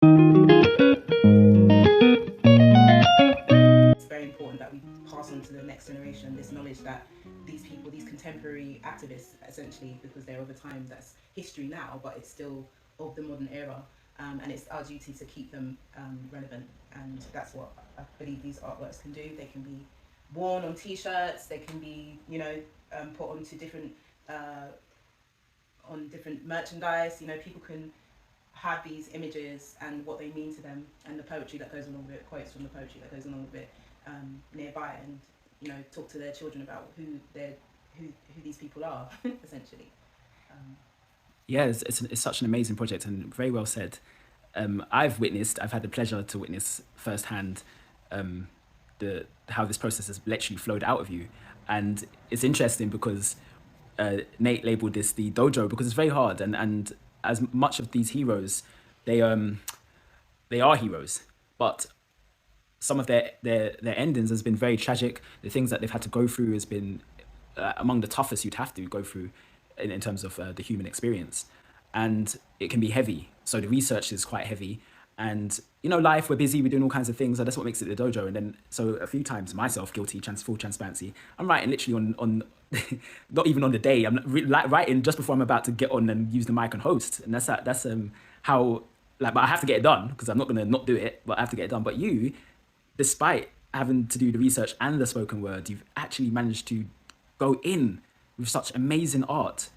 It's very important that we pass on to the next generation this knowledge that these people, these contemporary activists, essentially, because they're of a time that's history now, but it's still of the modern era. And it's our duty to keep them relevant. And that's what I believe these artworks can do. They can be worn on T-shirts. They can be, put onto different on different merchandise. People can have these images and what they mean to them, and the poetry that goes along with it, quotes from the poetry that goes along with it, nearby, and talk to their children about who these people are, essentially. Yeah, it's such an amazing project and very well said. I've had the pleasure to witness firsthand how this process has literally flowed out of you. And it's interesting because Nate labeled this the dojo because it's very hard. And as much of these heroes, they are heroes, but some of their endings has been very tragic. The things that they've had to go through has been among the toughest you'd have to go through in terms of the human experience, and it can be heavy. So the research is quite heavy, and life, we're busy, we're doing all kinds of things, so that's what makes it the dojo. And then so a few times, myself guilty, full transparency, I'm writing literally on not even on the day. I'm writing just before I'm about to get on and use the mic and host, and that's how, like, but I have to get it done because I'm not gonna not do it, but I have to get it done. But you, despite having to do the research and the spoken word, you've actually managed to go in with such amazing art.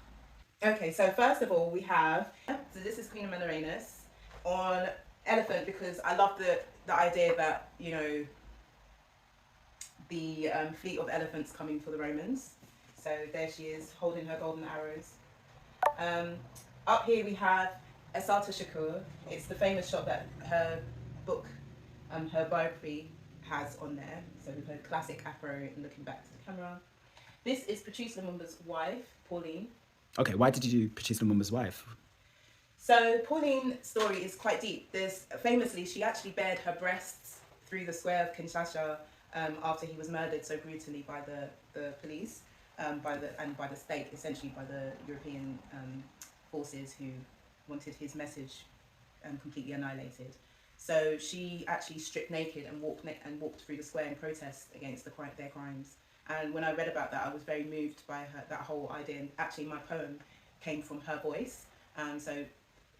Okay, so first of all, we have, so this is Queen of Meloranus on elephant, because I love the idea that, the fleet of elephants coming for the Romans. So there she is, holding her golden arrows. Up here we have Asata Shakur. It's the famous shot that her book, her biography, has on there. So with her classic afro and looking back to the camera. This is Patrice Lumumba's wife, Pauline. Okay, why did you do Patrice Lumumba's wife? So Pauline's story is quite deep. Famously, she actually bared her breasts through the square of Kinshasa after he was murdered so brutally by the police, by the state, essentially by the European forces who wanted his message completely annihilated. So she actually stripped naked and walked through the square in protest against their crimes. And when I read about that, I was very moved by that whole idea. And actually, my poem came from her voice. So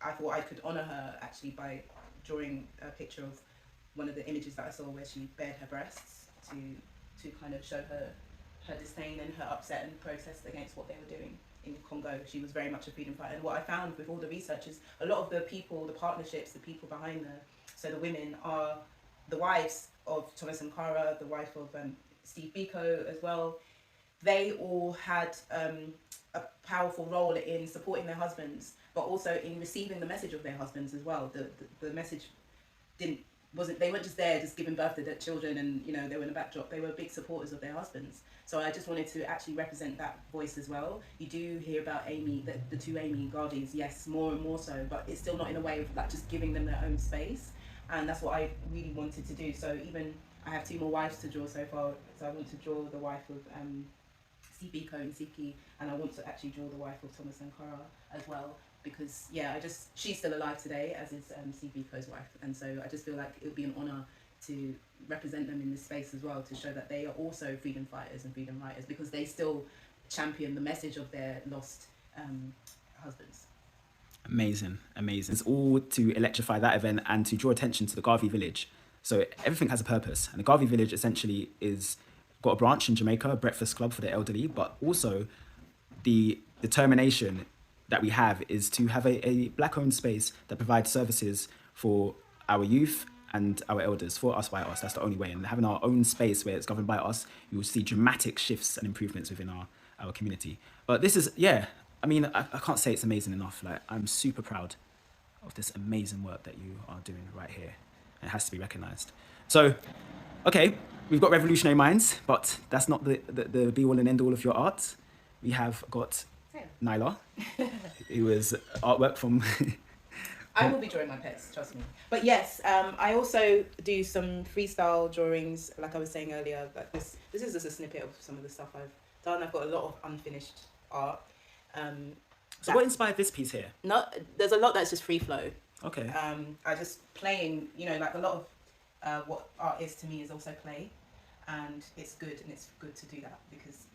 I thought I could honour her actually by drawing a picture of one of the images that I saw where she bared her breasts to kind of show her disdain and her upset and protest against what they were doing in Congo. She was very much a freedom fighter. And what I found with all the research is a lot of the people, the partnerships, the people behind so the women are the wives of Thomas Sankara, the wife of Steve Biko as well. They all had a powerful role in supporting their husbands, but also in receiving the message of their husbands as well. The message they weren't just there just giving birth to their children and they were in a backdrop. They were big supporters of their husbands. So I just wanted to actually represent that voice as well. You do hear about Amy, the two Amy Gardis, yes, more and more so, but it's still not in a way of like just giving them their own space. And that's what I really wanted to do. So even I have two more wives to draw so far. So I want to draw the wife of Steve Biko and Siki, and I want to actually draw the wife of Thomas Sankara as well, because she's still alive today, as is Steve Biko's wife, and so I just feel like it would be an honour to represent them in this space as well, to show that they are also freedom fighters and freedom writers, because they still champion the message of their lost husbands. Amazing. It's all to electrify that event and to draw attention to the Garvey village. So everything has a purpose. And the Garvey village essentially is got a branch in Jamaica, a breakfast club for the elderly, but also the determination that we have is to have a black-owned space that provides services for our youth and our elders, for us, by us. That's the only way. And having our own space where it's governed by us, you will see dramatic shifts and improvements within our community. But this is, I can't say it's amazing enough. Like, I'm super proud of this amazing work that you are doing right here. It has to be recognized. So, okay, we've got revolutionary minds, but that's not the be-all and end-all of your art. We have got Nyla, who is artwork from... I will be drawing my pets, trust me. But yes, I also do some freestyle drawings, like I was saying earlier. Like this is just a snippet of some of the stuff I've done. I've got a lot of unfinished art. So what inspired this piece here? There's a lot that's just free flow. Okay. I just playing, you know, like a lot of what art is to me is also play, and it's good to do that because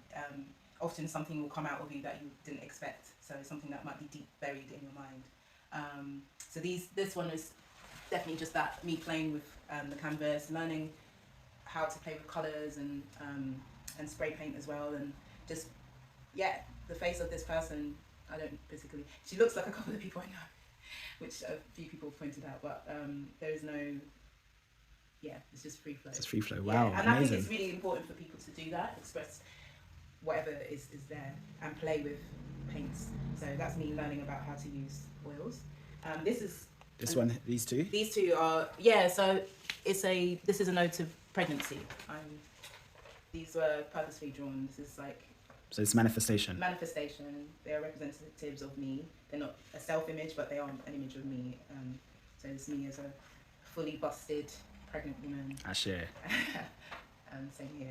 often something will come out of you that you didn't expect. So something that might be deep buried in your mind. So this one is definitely just that, me playing with the canvas, learning how to play with colours and spray paint as well, and just the face of this person. I don't particularly. She looks like a couple of people I know, which a few people pointed out, but there is no. Yeah, it's just free flow. It's just free flow. Wow, and amazing. I think it's really important for people to do that, express whatever is there, and play with paints. So that's me learning about how to use oils. These two are So this is a note of pregnancy. These were purposely drawn. This is like. So it's manifestation. They are representatives of me. They're not a self-image, but they are an image of me. So it's me as a fully busted pregnant woman. I share. Same here.